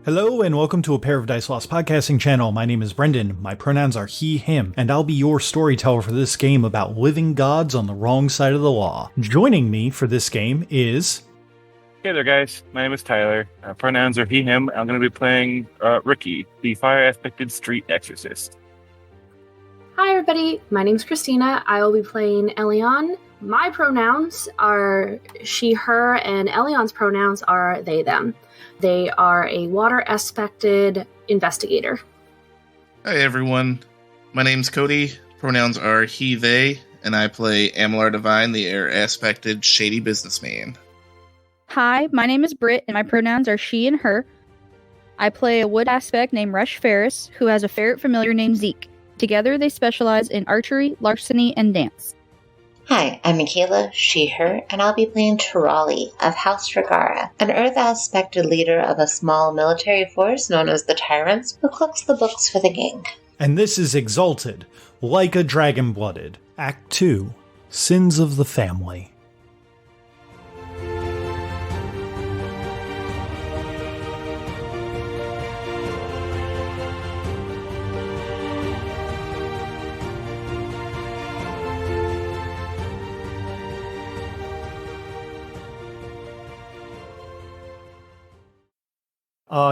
Hello and welcome to A Pair of Dice Lost podcasting channel. My name is Brendan. My pronouns are he, him, and I'll be your storyteller for this game about living gods on the wrong side of the law. Joining me for this game is... Hey there, guys. My name is Tyler. Pronouns are he, him. I'm going to be playing Ricky, the fire-aspected street exorcist. Hi, everybody. My name's Christina. I will be playing Elion. My pronouns are she, her, and Elion's pronouns are they, them. They are a water-aspected investigator. Hi, everyone. My name's Cody. Pronouns are he, they, and I play Amalar Divine, the air-aspected shady businessman. Hi, my name is Britt, and my pronouns are she and her. I play a wood aspect named Rush Ferris, who has a ferret familiar named Zeke. Together, they specialize in archery, larceny, and dance. Hi, I'm Michaela, she, her, and I'll be playing Tirali of House Regara, an Earth-aspected leader of a small military force known as the Tyrants, who cooks the books for the gang. And this is Exalted, like a dragon-blooded. Act 2, Sins of the Family.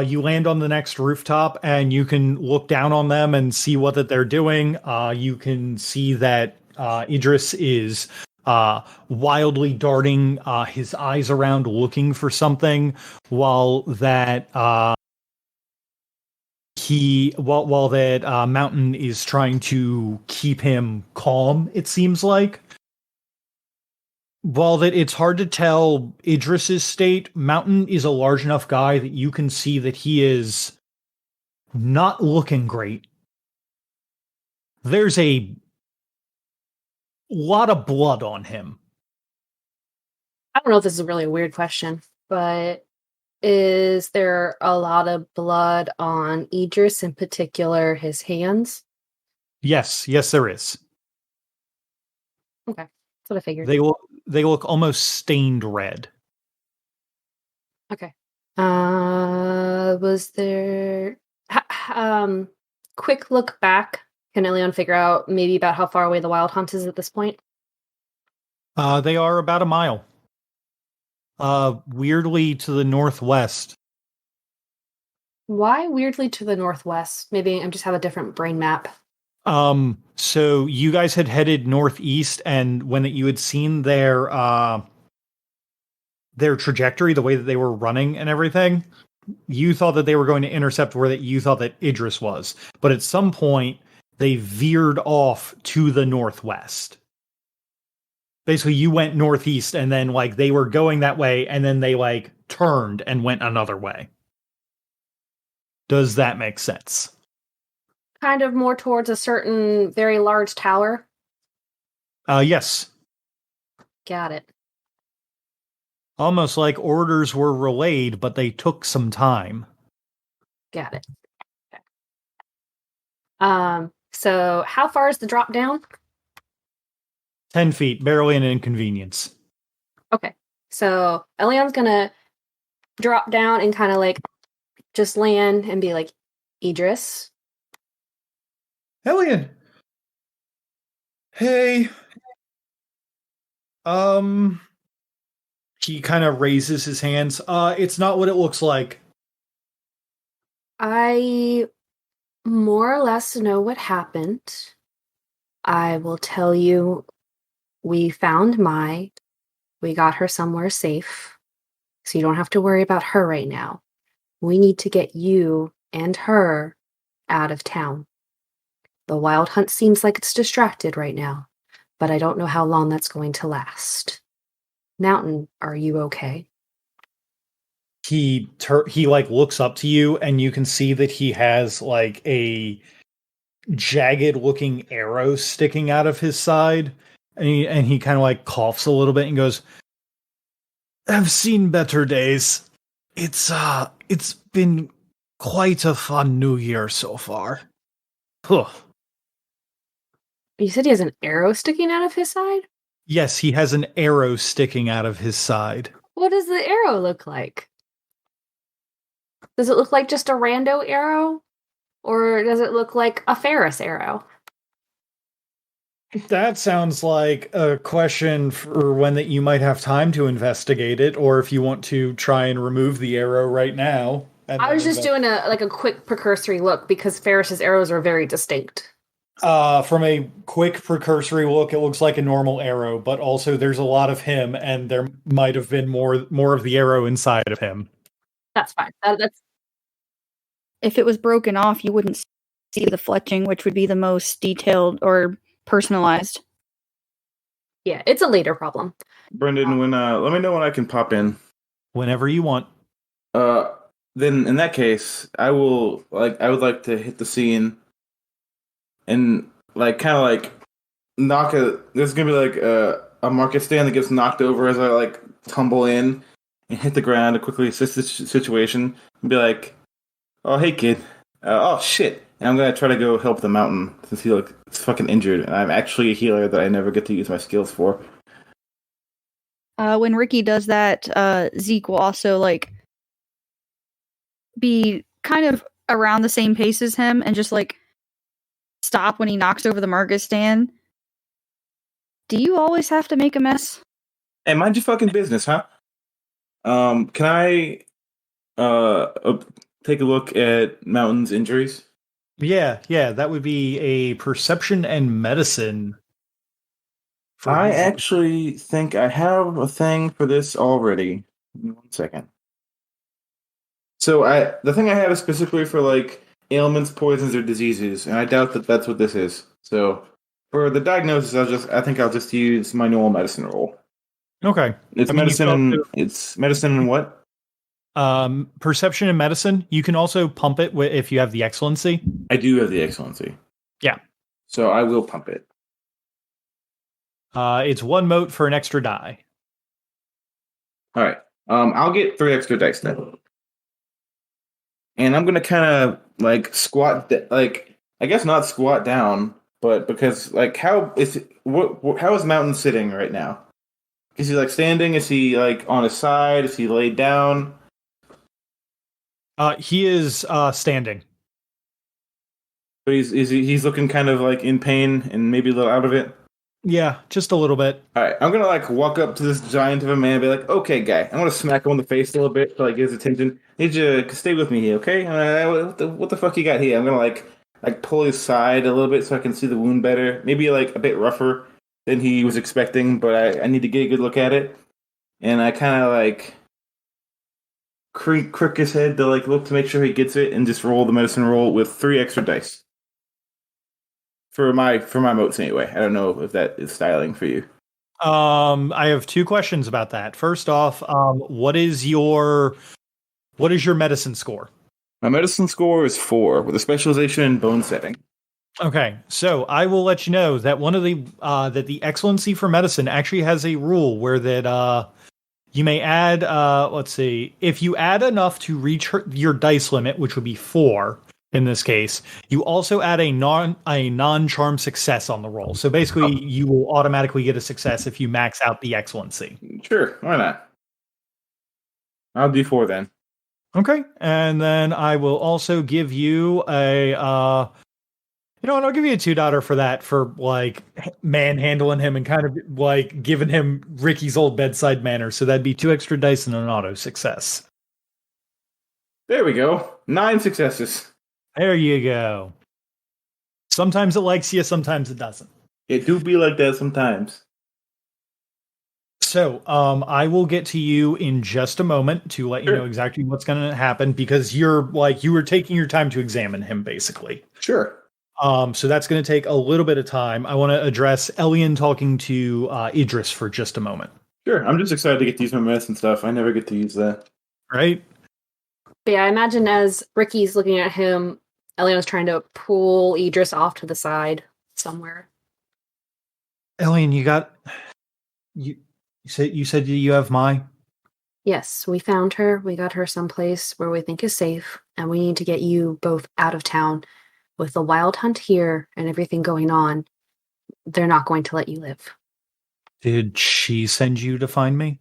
You land on the next rooftop and you can look down on them and see what that they're doing. You can see that Idris is wildly darting his eyes around looking for something while that Mountain is trying to keep him calm, it seems like. While that it's hard to tell Idris's state, Mountain is a large enough guy that you can see that he is not looking great. There's a lot of blood on him. I don't know if this is really a weird question, but is there a lot of blood on Idris, in particular his hands? Yes, there is. Okay, that's what I figured. They look almost stained red. Okay. Was there... quick look back. Can Elion figure out maybe about how far away the Wild Hunt is at this point? They are about a mile. Weirdly to the northwest. Why weirdly to the northwest? Maybe I just have a different brain map. So you guys had headed northeast, and when you had seen their trajectory, the way that they were running and everything, you thought that they were going to intercept where that you thought that Idris was. But at some point, they veered off to the northwest. Basically, you went northeast, and then they were going that way, and then they turned and went another way. Does that make sense? Kind of more towards a certain very large tower? Yes. Got it. Almost like orders were relayed, but they took some time. Got it. Okay. So how far is the drop down? 10 feet, barely an inconvenience. Okay. So Elion's gonna drop down and kind of just land and be like, Idris. Elion! Hey. He kind of raises his hands. It's not what it looks like. I more or less know what happened. I will tell you, we found Mai. We got her somewhere safe. So you don't have to worry about her right now. We need to get you and her out of town. The Wild Hunt seems like it's distracted right now, but I don't know how long that's going to last. Mountain, are you okay? He looks up to you, and you can see that he has a jagged looking arrow sticking out of his side, and he kind of coughs a little bit and goes, "I've seen better days. It's been quite a fun New Year so far." Huh. You said he has an arrow sticking out of his side? Yes, he has an arrow sticking out of his side. What does the arrow look like? Does it look like just a rando arrow? Or does it look like a Ferris arrow? That sounds like a question for when that you might have time to investigate it, or if you want to try and remove the arrow right now. I was just doing a quick precursory look because Ferris's arrows are very distinct. From a quick precursory look, it looks like a normal arrow, but also there's a lot of him, and there might have been more of the arrow inside of him. That's fine. That's If it was broken off, you wouldn't see the fletching, which would be the most detailed or personalized. yeah, it's a later problem. Brendan, when let me know when I can pop in. Whenever you want. Then in that case, I would like to hit the scene and kind of knock there's gonna be a market stand that gets knocked over as I tumble in and hit the ground to quickly assist the situation and be like, oh hey kid, oh shit, and I'm gonna try to go help the mountain since he's fucking injured and I'm actually a healer that I never get to use my skills for. When Ricky does that, Zeke will also be kind of around the same pace as him and just stop when he knocks over the market stand. Do you always have to make a mess? Hey, mind your fucking business, huh? Can I take a look at Mountain's injuries? Yeah, that would be a perception and medicine. I actually think I have a thing for this already. Give me 1 second. So the thing I have is specifically for ailments, poisons, or diseases, and I doubt that that's what this is. So for the diagnosis, I think I'll just use my normal medicine roll. Okay. It's medicine and what? Perception and medicine. You can also pump it if you have the excellency. I do have the excellency. Yeah. So I will pump it. It's 1 mote for an extra die. All right. I'll get 3 extra dice then. And I'm gonna kind of squat, I guess not squat down, but because how is Mountain sitting right now? Is he standing? Is he on his side? Is he laid down? He is standing. But he's looking kind of in pain and maybe a little out of it. Yeah, just a little bit. All right, I'm gonna walk up to this giant of a man and be like, "Okay, guy," I'm gonna smack him on the face a little bit to get his attention. Need you to stay with me here, okay? What the fuck you got here? I'm gonna pull his side a little bit so I can see the wound better. Maybe a bit rougher than he was expecting, but I need to get a good look at it. And I kind of crook his head to look to make sure he gets it, and just roll the medicine roll with 3 extra dice. For my motes anyway. I don't know if that is styling for you. I have 2 questions about that. First off, what is your medicine score? My medicine score is 4 with a specialization in bone setting. Okay, so I will let you know that one of the that the excellency for medicine actually has a rule where that you may add let's see, if you add enough to reach your dice limit, which would be 4 in this case, you also add a non-charm success on the roll. So basically, you will automatically get a success if you max out the excellency. Sure, why not? I'll do 4 then. Okay, and then I will also give you a you know what? I'll give you a 2 for that, for manhandling him and kind of giving him Ricky's old bedside manner. So that'd be 2 extra dice and an auto success. There we go. 9 successes. There you go. Sometimes it likes you, sometimes it doesn't. It do be like that sometimes. So, I will get to you in just a moment to let you know exactly what's going to happen, because you were taking your time to examine him, basically. Sure. So that's going to take a little bit of time. I want to address Elian talking to Idris for just a moment. Sure. I'm just excited to get to use my medicine stuff. I never get to use that. Right? Yeah, I imagine as Ricky's looking at him, Elian's trying to pull Idris off to the side somewhere. Elian, you said you have Mai? Yes, we found her. We got her someplace where we think is safe, and we need to get you both out of town. With the wild hunt here and everything going on, they're not going to let you live. Did she send you to find me?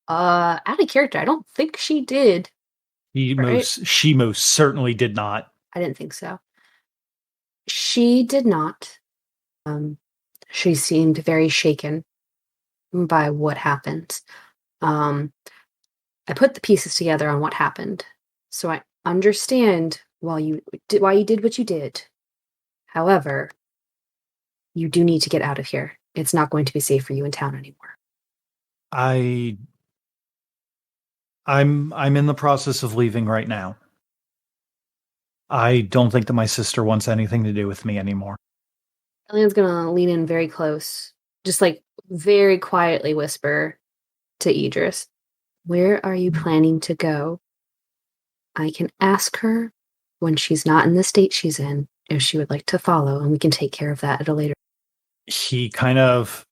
Out of character, I don't think she did. Right? She most certainly did not. I didn't think so. She did not. She seemed very shaken by what happened. I put the pieces together on what happened, so I understand why you did what you did. However, you do need to get out of here. It's not going to be safe for you in town anymore. I'm in the process of leaving right now. I don't think that my sister wants anything to do with me anymore. Elian's gonna lean in very close, just like very quietly whisper to Idris, "Where are you planning to go? I can ask her when she's not in the state she's in if she would like to follow, and we can take care of that at a later." He kind of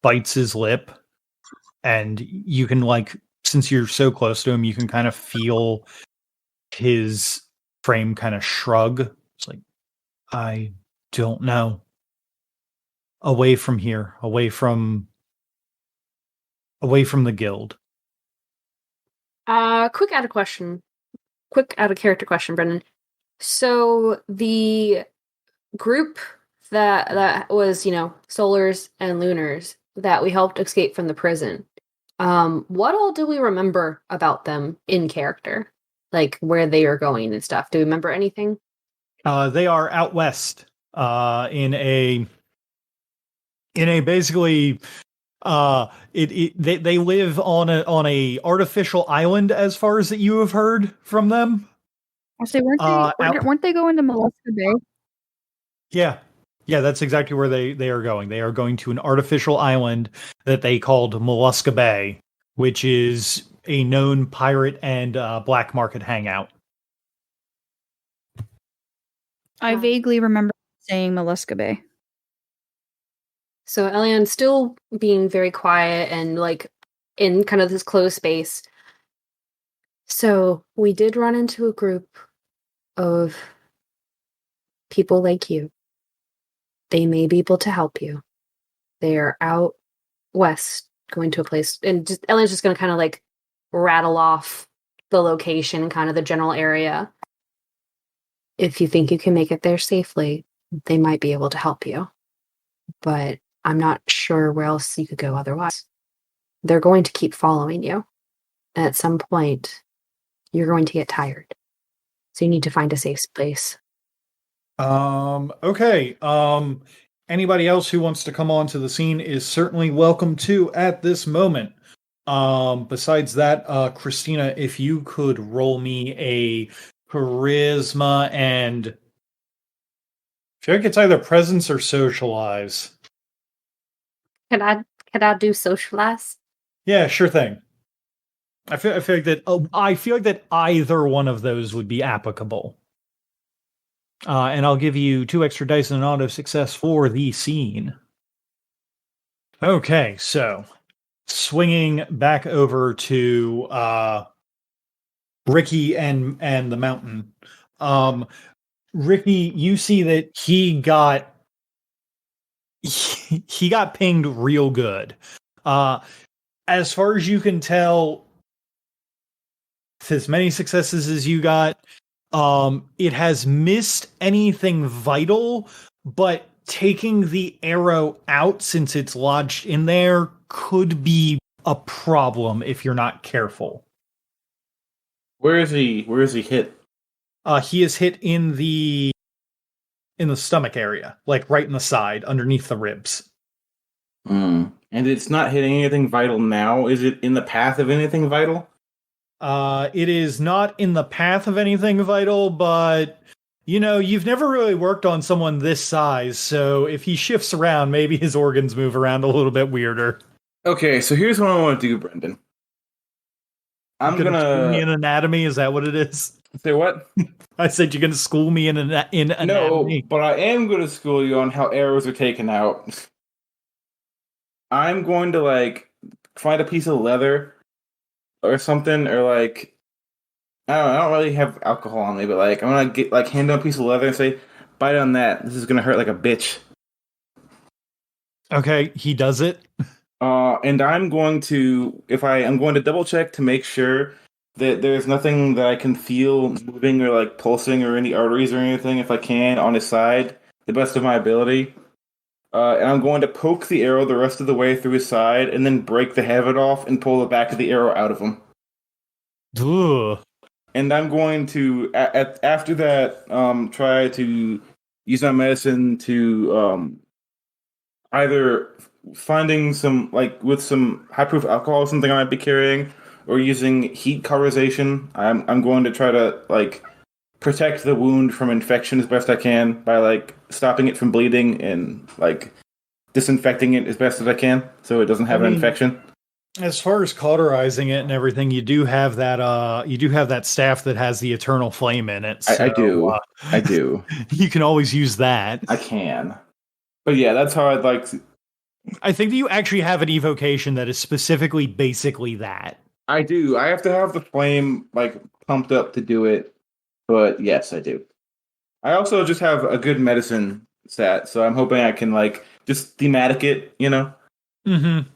bites his lip, and you can, like, since you're so close to him, you can kind of feel his frame kind of shrug. It's like, I don't know. Away from here, away from the guild. Quick out of character question, Brendan. So the group that was, Solars and Lunars that we helped escape from the prison. What all do we remember about them in character? Like where they are going and stuff. Do we remember anything? They are out west, in a basically, they live on a artificial island, as far as that you have heard from them. I say, weren't they going to Molluska Bay? Yeah, that's exactly where they are going. They are going to an artificial island that they called Molluska Bay, which is a known pirate and black market hangout. I vaguely remember saying Molluska Bay. So Elian's still being very quiet and like in kind of this closed space. So we did run into a group of people like you. They may be able to help you. They are out west going to a place, and Elian's just going to kind of like rattle off the location, kind of the general area. If you think you can make it there safely, they might be able to help you. But I'm not sure where else you could go otherwise. They're going to keep following you. And at some point, you're going to get tired. So you need to find a safe place. Okay. Anybody else who wants to come onto the scene is certainly welcome to at this moment. Besides that, Christina, if you could roll me a charisma and I feel like it's either presence or socialize. Can I do socialize? Yeah, sure thing. I feel like that either one of those would be applicable. And I'll give you 2 extra dice and an auto success for the scene. Okay, so swinging back over to Ricky and the mountain. Ricky, you see that he got pinged real good. As far as you can tell, with as many successes as you got, it has missed anything vital, but taking the arrow out, since it's lodged in there, could be a problem if you're not careful. Where is he hit? He is hit in the stomach area, like right in the side, underneath the ribs. And it's not hitting anything vital now. Is it in the path of anything vital? It is not in the path of anything vital, but you've never really worked on someone this size, so if he shifts around, maybe his organs move around a little bit weirder. Okay, so here's what I want to do, Brendan. I'm gonna school me in anatomy. Is that what it is? Say what? I said you're gonna school me in anatomy. No, but I am going to school you on how arrows are taken out. I'm going to find a piece of leather or something, or I don't really have alcohol on me, but I'm gonna get hand him a piece of leather and say, bite on that. This is gonna hurt like a bitch. Okay, he does it. And I'm going to double check to make sure there's nothing that I can feel moving or like pulsing or any arteries or anything. If I can, on his side, the best of my ability. And I'm going to poke the arrow the rest of the way through his side, and then break the head of it off and pull the back of the arrow out of him. Ugh. And I'm going to, after that, try to use my medicine to either finding some, like, with some high proof alcohol or something I might be carrying, or using heat cauterization. I'm going to try to, like, protect the wound from infection as best I can by, like, stopping it from bleeding and, like, disinfecting it as best as I can so it doesn't have an infection. As far as cauterizing it and everything, you do have that staff that has the eternal flame in it. So, I do. You can always use that. I can. But yeah, that's how I'd like to. I think that you actually have an evocation that is specifically basically that. I do. I have to have the flame like pumped up to do it. But yes, I do. I also just have a good medicine stat, so I'm hoping I can like just thematic it, you know? Mm-hmm.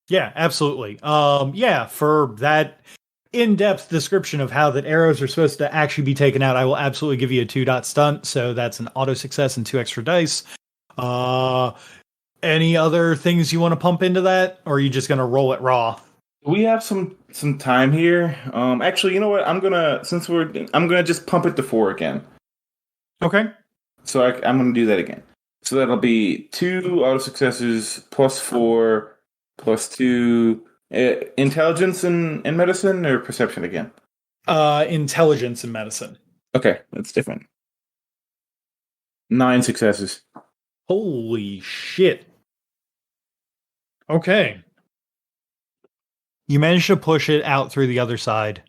Yeah, absolutely. Yeah, for that in-depth description of how that arrows are supposed to actually be taken out, I will absolutely give you a 2-dot stunt. So that's an auto success and 2 extra dice. Any other things you want to pump into that, or are you just gonna roll it raw? We have some time here. Actually, you know what? I'm gonna just pump it to 4 again. Okay. So I'm gonna do that again. So that'll be 2 auto successes plus 4 plus 2 intelligence and medicine, or perception again? Intelligence and medicine. Okay, that's different. 9 successes. Holy shit. Okay. You managed to push it out through the other side,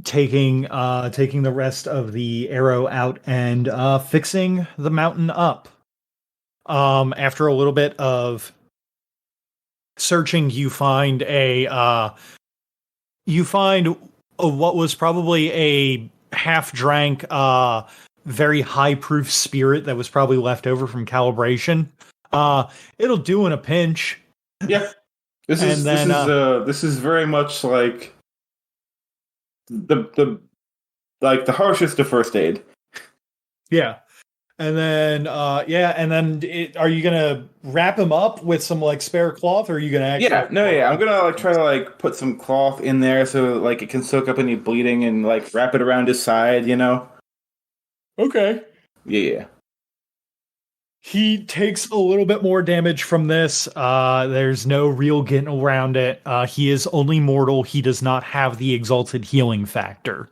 taking the rest of the arrow out and fixing the mountain up. After a little bit of searching, you find what was probably a half-drank, very high-proof spirit that was probably left over from calibration. It'll do in a pinch. Yeah, this is very much like the harshest of first aid. Yeah. And then, are you gonna wrap him up with some like spare cloth, or are you gonna actually? I'm gonna like try to like put some cloth in there so like it can soak up any bleeding and like wrap it around his side, you know. Okay. Yeah. He takes a little bit more damage from this. There's no real getting around it. He is only mortal. He does not have the exalted healing factor.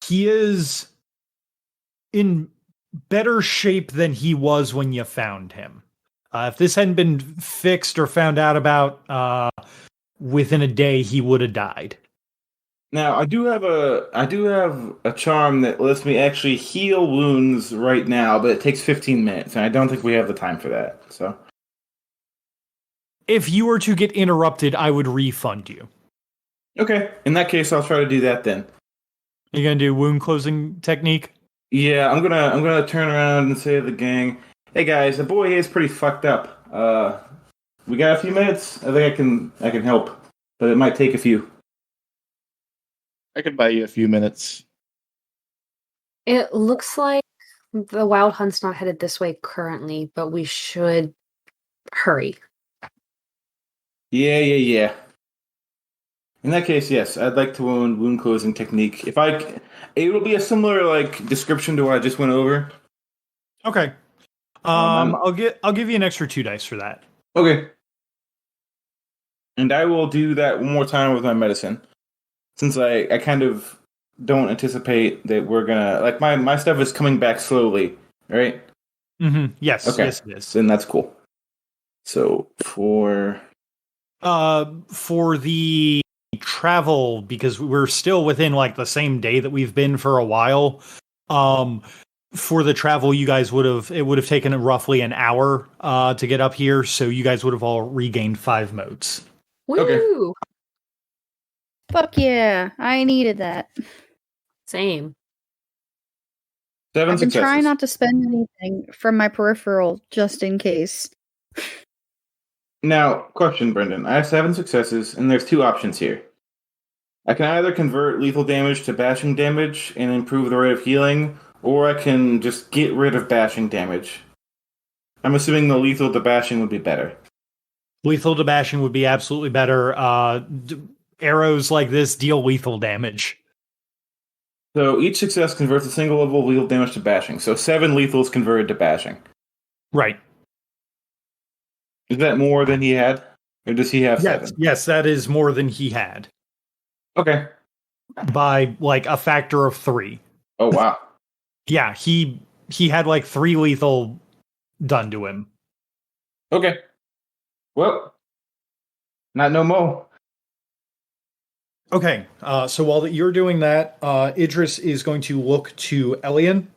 He is in better shape than he was when you found him. If this hadn't been fixed or found out about within a day, he would have died. Now I do have a charm that lets me actually heal wounds right now, but it takes 15 minutes, and I don't think we have the time for that. So, if you were to get interrupted, I would refund you. Okay, in that case, I'll try to do that then. You gonna do wound closing technique? Yeah, I'm gonna turn around and say to the gang, "Hey guys, the boy here is pretty fucked up. We got a few minutes. I think I can help, but it might take a few." I could buy you a few minutes. It looks like the Wild Hunt's not headed this way currently, but we should hurry. Yeah. In that case, yes, I'd like to wound closing technique. It will be a similar like description to what I just went over. Okay. I'll give you an extra 2 dice for that. Okay. And I will do that one more time with my medicine. Since I kind of don't anticipate that we're gonna like my stuff is coming back slowly, right? Mm-hmm. Yes. Okay. Yes, it is. Then that's cool. So for the travel, because we're still within like the same day that we've been for a while. For the travel, you guys would have taken roughly an hour to get up here, so you guys would have all regained 5 motes. Woo! Okay. Fuck yeah, I needed that. Same. 7 I've been successes. trying not to spend anything from my peripheral just in case. Now, question, Brendan. I have 7 successes, and there's 2 options here. I can either convert lethal damage to bashing damage and improve the rate of healing, or I can just get rid of bashing damage. I'm assuming the lethal to bashing would be better. Lethal to bashing would be absolutely better. Arrows like this deal lethal damage. So each success converts a single level of lethal damage to bashing. So 7 lethals converted to bashing. Right. Is that more than he had? Or does he have Yes, 7? yes, that is more than he had. Okay. By like a factor of 3. Oh, wow. Yeah, he had like 3 lethal done to him. Okay. Well, not no more. Okay, so while you're doing that, Idris is going to look to Elian.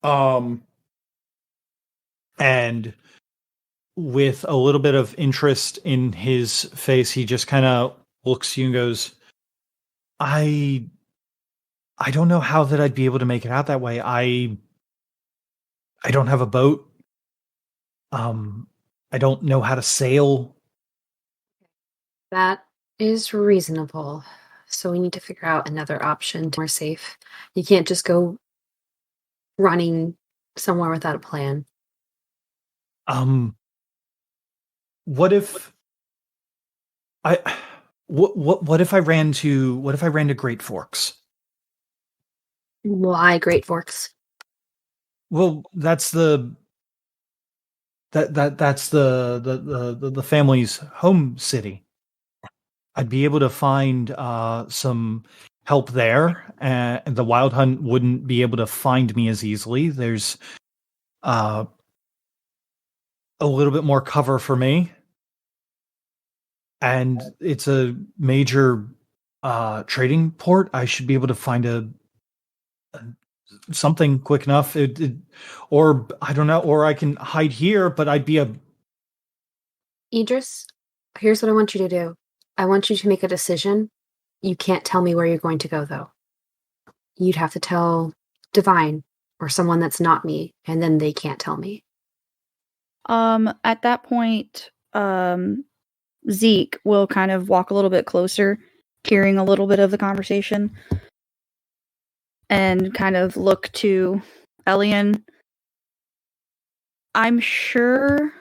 And with a little bit of interest in his face, he just kind of looks at you and goes, I don't know how that I'd be able to make it out that way. I don't have a boat. I don't know how to sail. That is reasonable. So we need to figure out another option to be more safe. You can't just go running somewhere without a plan. What if what if I ran to Great Forks? Why Great Forks? Well, that's the family's home city. I'd be able to find some help there, and the Wild Hunt wouldn't be able to find me as easily. There's a little bit more cover for me, and it's a major trading port. I should be able to find something quick enough. Or I don't know, or I can hide here, but I'd be Idris, here's what I want you to do. I want you to make a decision. You can't tell me where you're going to go, though. You'd have to tell Divine or someone that's not me, and then they can't tell me. At that point, Zeke will kind of walk a little bit closer, hearing a little bit of the conversation, and kind of look to Elian. I'm sure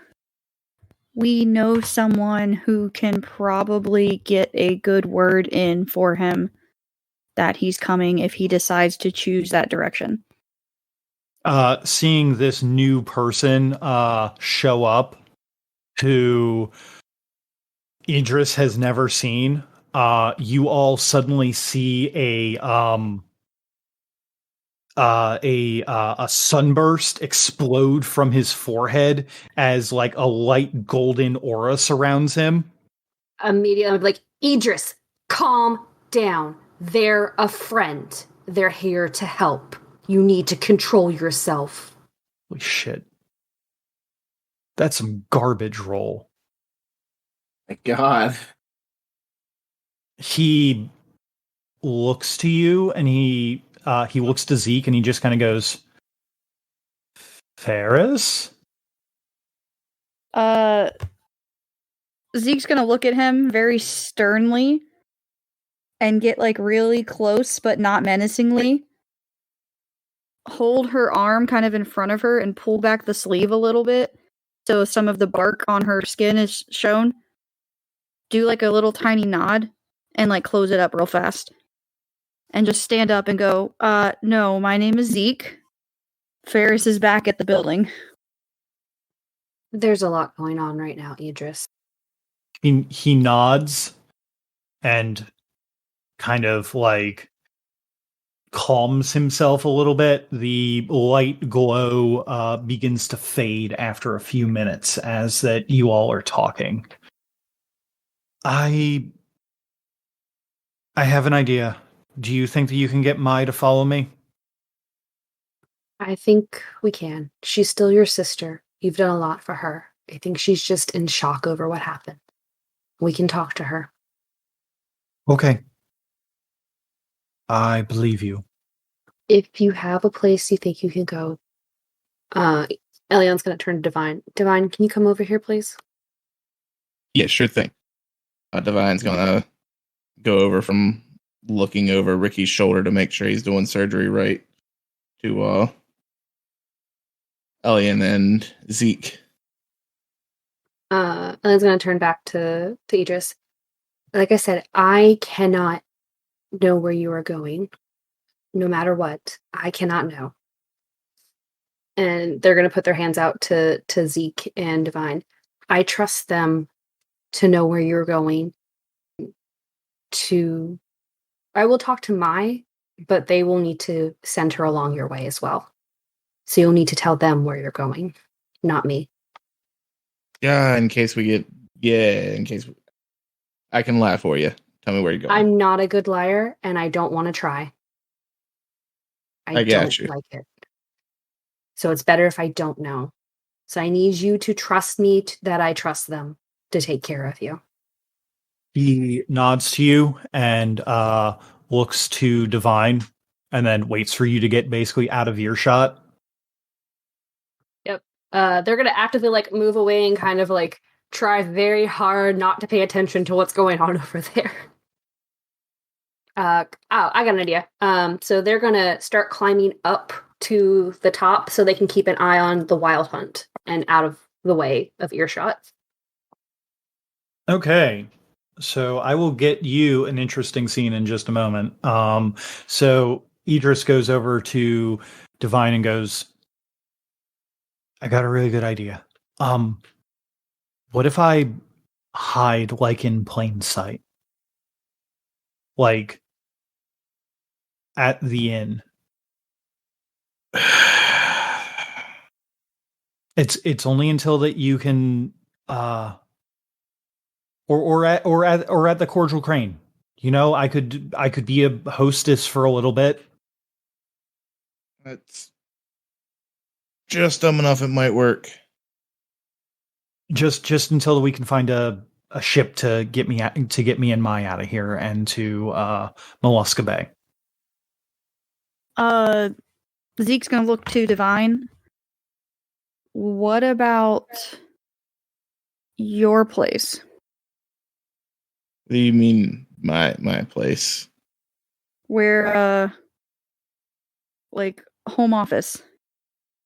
we know someone who can probably get a good word in for him that he's coming if he decides to choose that direction. seeing this new person show up who Idris has never seen. You all suddenly see a sunburst explode from his forehead as like a light golden aura surrounds him. Immediately, I'm like, Idris, calm down. They're a friend. They're here to help. You need to control yourself. Holy shit. That's some garbage roll. My God. He looks to you and he looks to Zeke and he just kind of goes, Ferris? Zeke's gonna look at him very sternly and get like really close but not menacingly. Hold her arm kind of in front of her and pull back the sleeve a little bit so some of the bark on her skin is shown. Do like a little tiny nod and like close it up real fast. And just stand up and go, no, my name is Zeke. Ferris is back at the building. There's a lot going on right now, Idris. He nods and kind of like calms himself a little bit. The light glow begins to fade after a few minutes as that you all are talking. I have an idea. Do you think that you can get Mai to follow me? I think we can. She's still your sister. You've done a lot for her. I think she's just in shock over what happened. We can talk to her. Okay. I believe you. If you have a place you think you can go, Elian's going to turn to Divine. Divine, can you come over here, please? Yeah, sure thing. Divine's gonna go over from looking over Ricky's shoulder to make sure he's doing surgery right to Elian and Zeke. Ellen's gonna turn back to Idris. Like I said, I cannot know where you are going. No matter what, I cannot know. And they're gonna put their hands out to Zeke and Divine. I trust them to know where you're going. I will talk to Mai, but they will need to send her along your way as well. So you'll need to tell them where you're going, not me. Yeah, in case I can lie for you. Tell me where you're going. I'm not a good liar, and I don't want to try. I got don't you. like it. So it's better if I don't know. So I need you to trust me that I trust them to take care of you. He nods to you and looks to Divine and then waits for you to get basically out of earshot. Yep. They're going to actively move away and kind of try very hard not to pay attention to what's going on over there. I got an idea. So they're going to start climbing up to the top so they can keep an eye on the wild hunt and out of the way of earshot. Okay. So I will get you an interesting scene in just a moment. So Idris goes over to Divine and goes, I got a really good idea. What if I hide in plain sight? Like at the inn. It's only until that you can or at the Cordial Crane. You know, I could be a hostess for a little bit. That's just dumb enough it might work. Just until we can find a ship to get me and Mai out of here and to Mollusca Bay. Zeke's gonna look to Divine. What about your place? What do you mean my place? Where home office.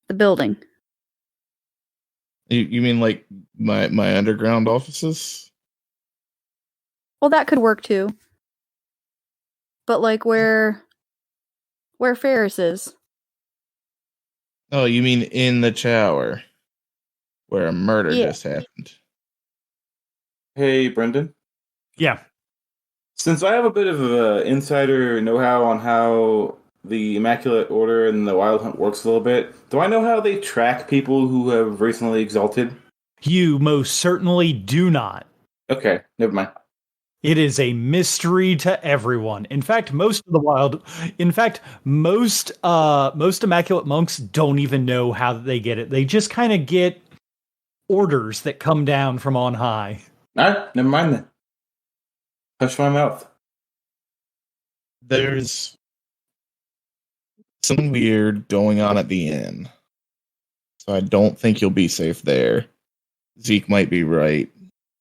The building. You mean my underground offices? Well, that could work too. But where Ferris is. Oh, you mean in the tower where a murder just happened? Hey, Brendan. Yeah. Since I have a bit of insider know-how on how the Immaculate Order and the Wild Hunt works a little bit, do I know how they track people who have recently exalted? You most certainly do not. Okay, never mind. It is a mystery to everyone. In fact, most Immaculate monks don't even know how they get it. They just kind of get orders that come down from on high. Alright, never mind then. Hush my mouth. There's something weird going on at the inn. So I don't think you'll be safe there. Zeke might be right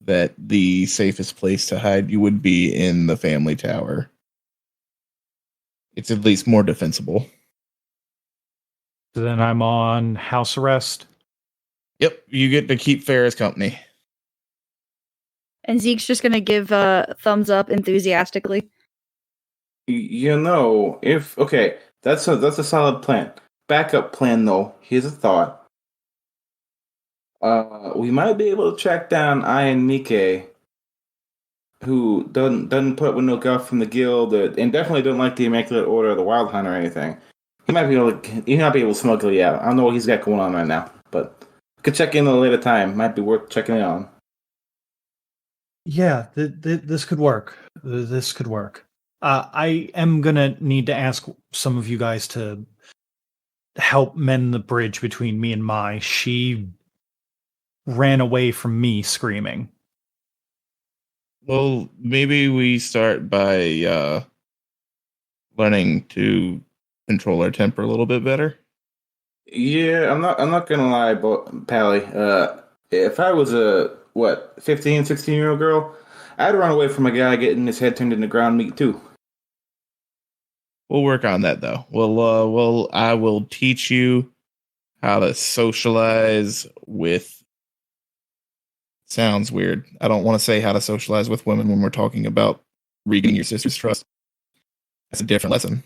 that the safest place to hide you would be in the family tower. It's at least more defensible. So then I'm on house arrest. Yep, you get to keep Ferris company. And Zeke's just gonna give a thumbs up enthusiastically. That's a solid plan. Backup plan though. Here's a thought. We might be able to track down Ian Mike, who doesn't put up with no guff from the guild, and definitely doesn't like the Immaculate Order or the Wild Hunt or anything. He might be able to smuggle you out. I don't know what he's got going on right now, but could check in at a later time. Might be worth checking in on. Yeah, this could work. This could work. I am gonna need to ask some of you guys to help mend the bridge between me and Mai. She ran away from me screaming. Well, maybe we start by learning to control our temper a little bit better. Yeah, I'm not gonna lie, Pally. If I was a 15, 16-year-old girl, I'd run away from a guy getting his head turned into ground meat too. We'll work on that though. I will teach you how to socialize with. Sounds weird. I don't want to say how to socialize with women when we're talking about regaining your sister's trust. That's a different lesson.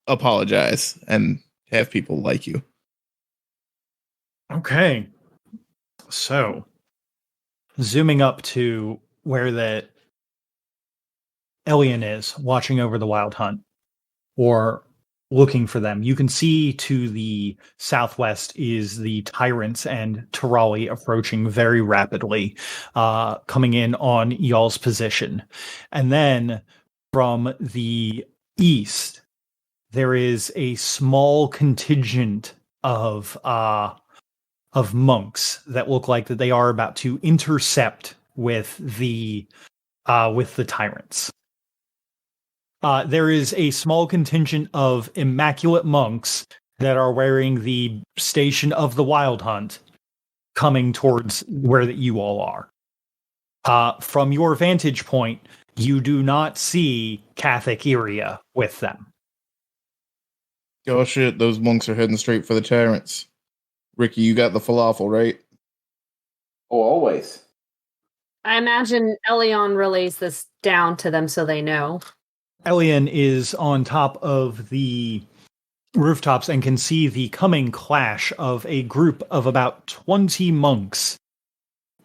Apologize and have people like you. Okay. So, zooming up to where that Elian is, watching over the wild hunt, or looking for them. You can see to the southwest is the Tyrants and Tirali approaching very rapidly, coming in on y'all's position. And then from the east, there is a small contingent of monks that look like that they are about to intercept with the Tyrants. There is a small contingent of immaculate monks that are wearing the Station of the Wild Hunt coming towards where that you all are. From your vantage point, you do not see Catholic Iria with them. Oh shit, those monks are heading straight for the Tyrants. Ricky, you got the falafel, right? Oh, always. I imagine Elion relays this down to them so they know. Elian is on top of the rooftops and can see the coming clash of a group of about 20 monks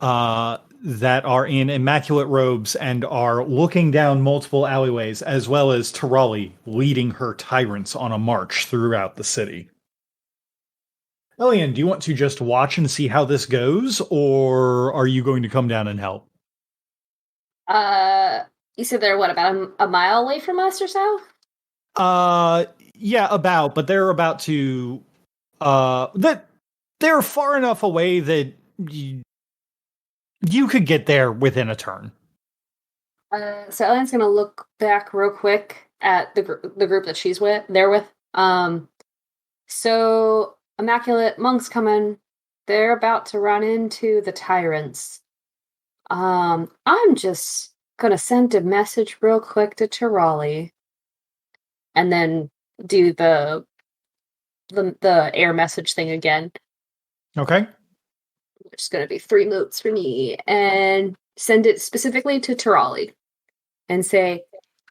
that are in immaculate robes and are looking down multiple alleyways, as well as Tirali leading her Tyrants on a march throughout the city. Elian, do you want to just watch and see how this goes, or are you going to come down and help? You said they're about a mile away from us or so? Yeah, about, but they're about to, they're far enough away that you could get there within a turn. So Elian's gonna look back real quick at the group that she's with. So immaculate monks coming. They're about to run into the Tyrants. I'm just gonna send a message real quick to Tirali, and then do the air message thing again. Okay. Which is gonna be 3 moves for me, and send it specifically to Tirali, and say,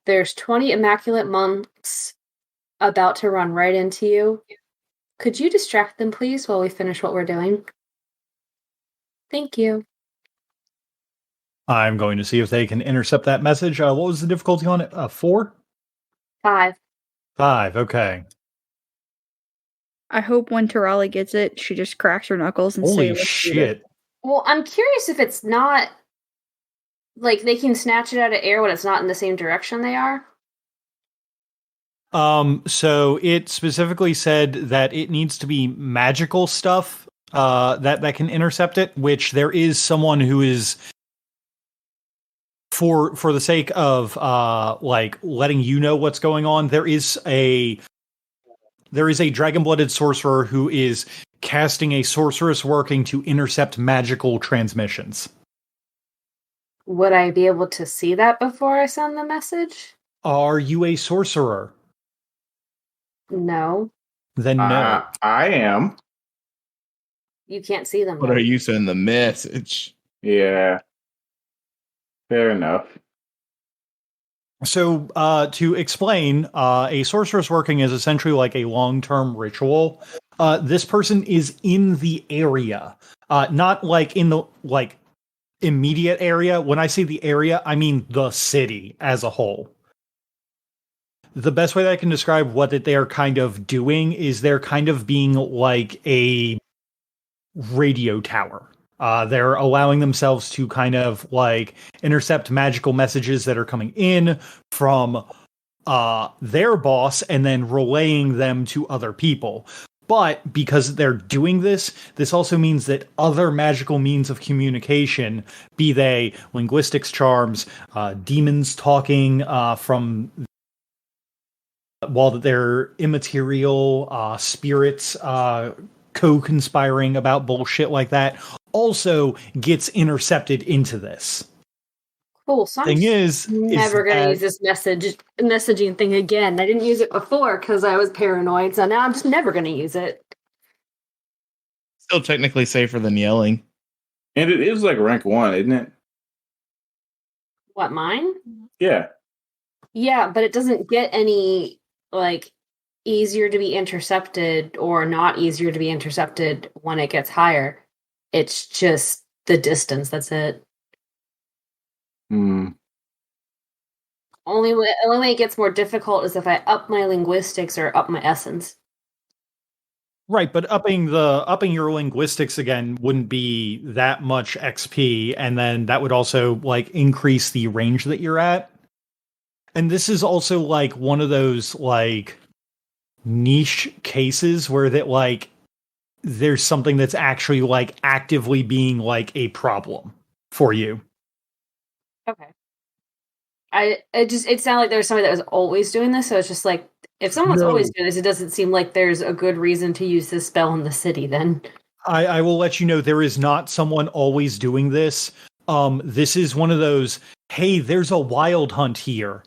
"There's 20 immaculate monks about to run right into you. Could you distract them, please, while we finish what we're doing? Thank you." I'm going to see if they can intercept that message. What was the difficulty on it? 4? 5. 5, okay. I hope when Tirali gets it, she just cracks her knuckles and Holy "Let's do shit. it." Well, I'm curious if it's not, like, they can snatch it out of air when it's not in the same direction they are. So it specifically said that it needs to be magical stuff, that can intercept it, which there is someone who is, for the sake of, like, letting you know what's going on, there is a dragon-blooded sorcerer who is casting a sorceress working to intercept magical transmissions. Would I be able to see that before I send the message? Are you a sorcerer? No. Then no. I am. You can't see them. What are you sending the message? Yeah. Fair enough. So, to explain, a sorceress working is essentially like a long-term ritual. This person is in the area, not like in the immediate area. When I say the area, I mean the city as a whole. The best way that I can describe what that they are kind of doing is they're kind of being like a radio tower. They're allowing themselves to kind of like intercept magical messages that are coming in from their boss and then relaying them to other people. But because they're doing this, this also means that other magical means of communication, be they linguistics charms, demons talking from while they're immaterial spirits co-conspiring about bullshit like that, also gets intercepted into this. Cool. So I'm Thing is never going to that- use this messaging thing again. I didn't use it before because I was paranoid, so now I'm just never going to use it. Still technically safer than yelling. And it is like rank 1, isn't it? What, mine? Yeah. Yeah, but it doesn't get any, like, easier to be intercepted or not easier to be intercepted when it gets higher. It's just the distance, that's it. Hmm. Only way it gets more difficult is if I up my linguistics or up my essence. Right, but upping your linguistics again wouldn't be that much XP, and then that would also like increase the range that you're at. And this is also like one of those like niche cases where that like there's something that's actually like actively being like a problem for you. Okay. It sounded like there was somebody that was always doing this, so it's just like if someone's No. always doing this, it doesn't seem like there's a good reason to use this spell in the city then. I will let you know there is not someone always doing this. This is one of those, hey, there's a wild hunt here.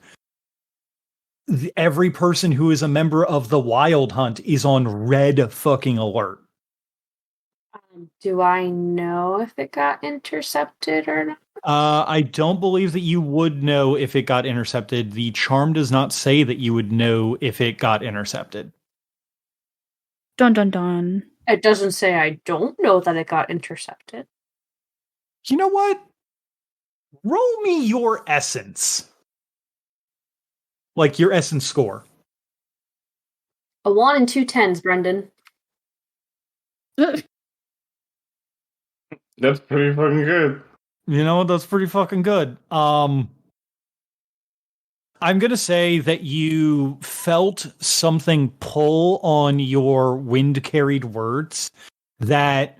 Every person who is a member of the wild hunt is on red fucking alert. Do I know if it got intercepted or not? I don't believe that you would know if it got intercepted. The charm does not say that you would know if it got intercepted. Dun dun dun. It doesn't say I don't know that it got intercepted. You know what? Roll me your essence. Like your essence score. A 1 and 2 10s, Brendan. That's pretty fucking good. You know, that's pretty fucking good. I'm going to say that you felt something pull on your wind-carried words that,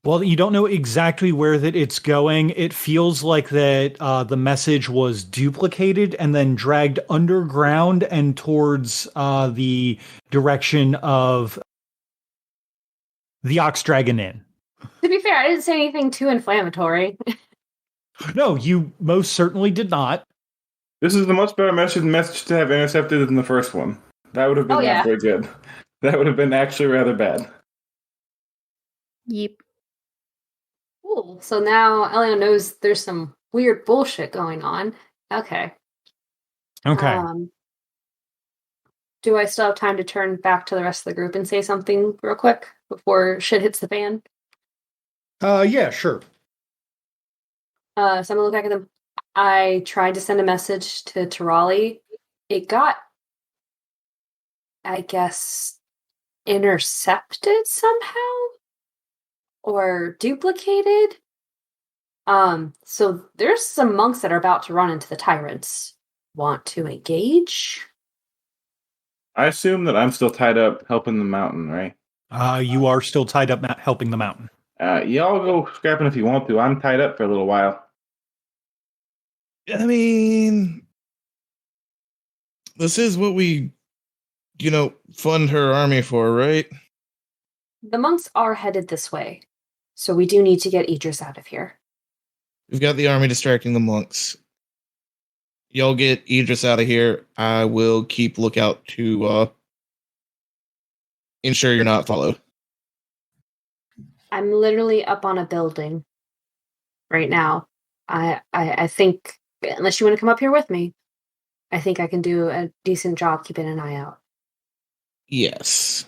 well, you don't know exactly where that it's going. It feels like that the message was duplicated and then dragged underground and towards the direction of the Ox Dragon Inn. To be fair, I didn't say anything too inflammatory. No, you most certainly did not. This is the much better message to have intercepted than the first one. That would have been not very good. That would have been actually rather bad. Yep. Cool. So now Elio knows there's some weird bullshit going on. Okay. Okay. Do I still have time to turn back to the rest of the group and say something real quick before shit hits the fan? Yeah, sure. So I'm gonna look back at them. I tried to send a message to Tirali. It got, I guess, intercepted somehow or duplicated. So there's some monks that are about to run into the tyrants. Want to engage? I assume that I'm still tied up helping the mountain, right? You are still tied up helping the mountain. Y'all go scrapping if you want to. I'm tied up for a little while. I mean, this is what we, fund her army for, right? The monks are headed this way, so we do need to get Idris out of here. We've got the army distracting the monks. Y'all get Idris out of here. I will keep lookout to ensure you're not followed. I'm literally up on a building right now. I think, unless you want to come up here with me, I think I can do a decent job keeping an eye out. Yes.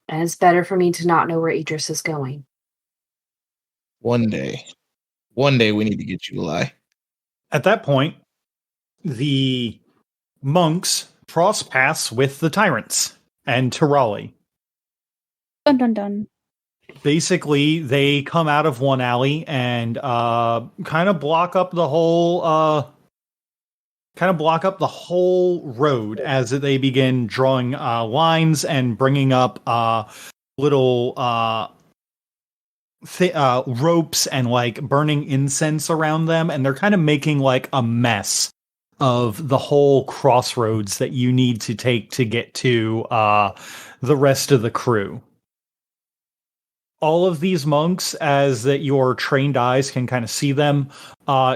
And it's better for me to not know where Idris is going. One day we need to get you a lie. At that point, the monks cross paths with the tyrants and Tirali. Dun dun dun. Basically, they come out of one alley and kind of block up the whole road as they begin drawing lines and bringing up little ropes and like burning incense around them, and they're kind of making like a mess of the whole crossroads that you need to take to get to the rest of the crew. all of these monks, as that your trained eyes can kind of see them,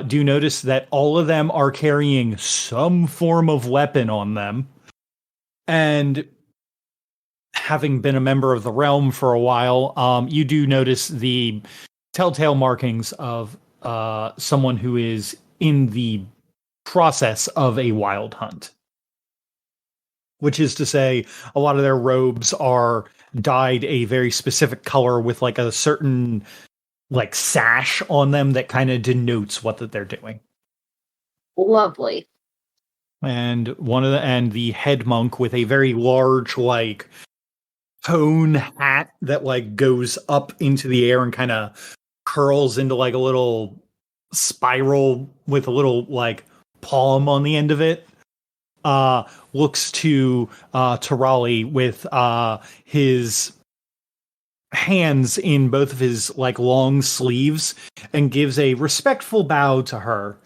do notice that all of them are carrying some form of weapon on them. And having been a member of the realm for a while, you do notice the telltale markings of someone who is in the process of a wild hunt. Which is to say, a lot of their robes are dyed a very specific color with like a certain like sash on them that kind of denotes what that they're doing. Lovely. And the head monk with a very large like cone hat that like goes up into the air and kind of curls into like a little spiral with a little like palm on the end of it. Looks to Tirali with his hands in both of his like long sleeves and gives a respectful bow to her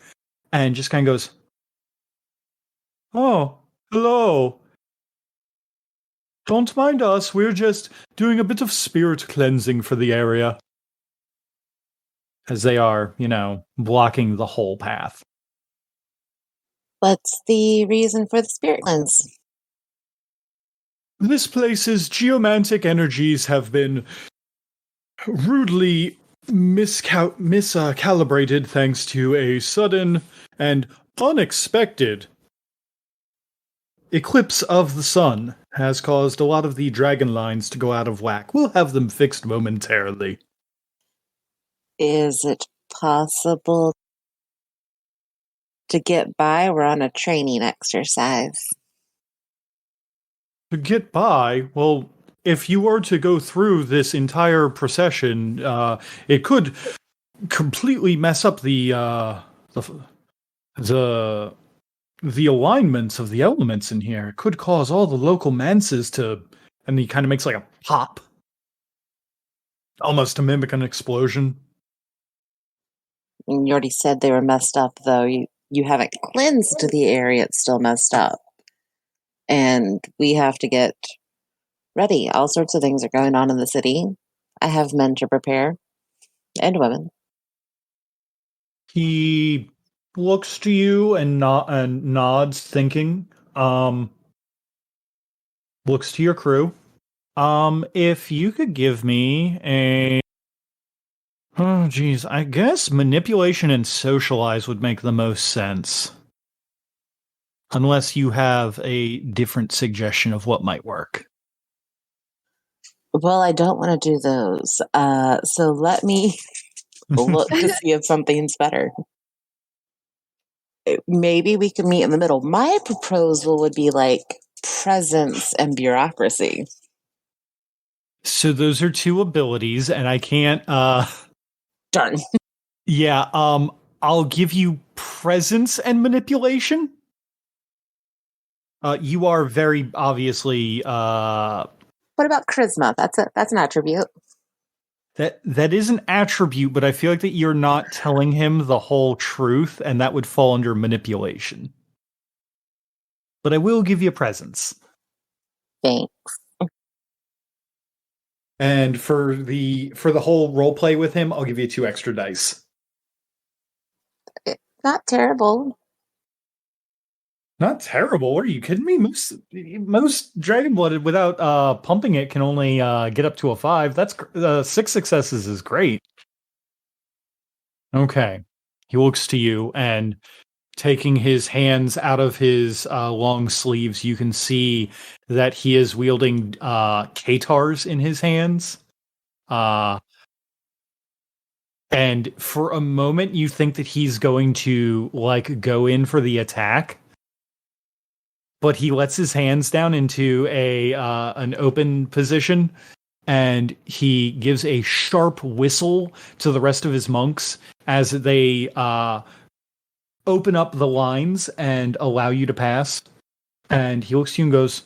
and just kind of goes, "Oh, hello. Don't mind us. We're just doing a bit of spirit cleansing for the area." As they are, blocking the whole path. What's the reason for the spirit cleanse? This place's geomantic energies have been rudely miscalibrated thanks to a sudden and unexpected eclipse of the sun has caused a lot of the dragon lines to go out of whack. We'll have them fixed momentarily. Is it possible to get by? We're on a training exercise. To get by, well, if you were to go through this entire procession, it could completely mess up the alignments of the elements in here. It could cause all the local manses to, and he kind of makes like a pop, almost to mimic an explosion. You already said they were messed up, though. You haven't cleansed the area; it's still messed up. And we have to get ready. All sorts of things are going on in the city. I have men to prepare, and women. He looks to you and nods, thinking. Looks to your crew. If you could give me a... Oh, geez. I guess manipulation and socialize would make the most sense. Unless you have a different suggestion of what might work. Well, I don't want to do those. So let me look to see if something's better. Maybe we can meet in the middle. My proposal would be like presence and bureaucracy. So those are two abilities, and I can't... Darn. Yeah, I'll give you presence and manipulation. You are very obviously... What about charisma? That's an attribute. That is an attribute, but I feel like that you're not telling him the whole truth, and that would fall under manipulation. But I will give you presence. Thanks. And for the whole role play with him, I'll give you 2 extra dice. Not terrible. Not terrible. Are you kidding me? Most Dragon Blooded without pumping it can only get up to a 5. That's 6 successes is great. Okay. He looks to you, and taking his hands out of his long sleeves, you can see that he is wielding Katars in his hands. And for a moment, you think that he's going to like go in for the attack. But he lets his hands down into an open position, and he gives a sharp whistle to the rest of his monks as they open up the lines and allow you to pass. And he looks to you and goes,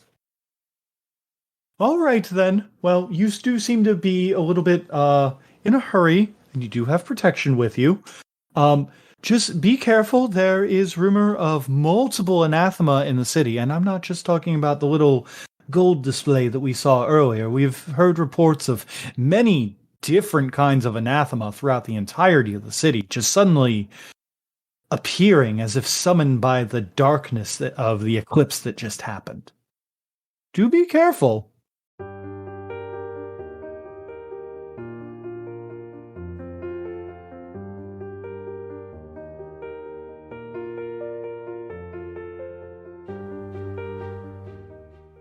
"All right, then. Well, you do seem to be a little bit in a hurry, and you do have protection with you. Just be careful. There is rumor of multiple anathema in the city, and I'm not just talking about the little gold display that we saw earlier. We've heard reports of many different kinds of anathema throughout the entirety of the city, just suddenly appearing as if summoned by the darkness of the eclipse that just happened. Do be careful.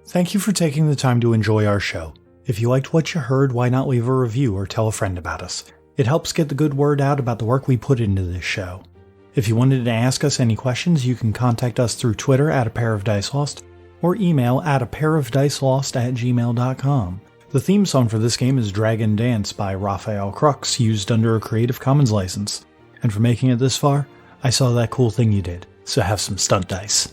Thank you for taking the time to enjoy our show. If you liked what you heard, why not leave a review or tell a friend about us? It helps get the good word out about the work we put into this show. If you wanted to ask us any questions, you can contact us through Twitter at apairofdicelost or email at apairofdicelost@gmail.com. The theme song for this game is Dragon Dance by Raphael Crux, used under a Creative Commons license. And for making it this far, I saw that cool thing you did, so have some stunt dice.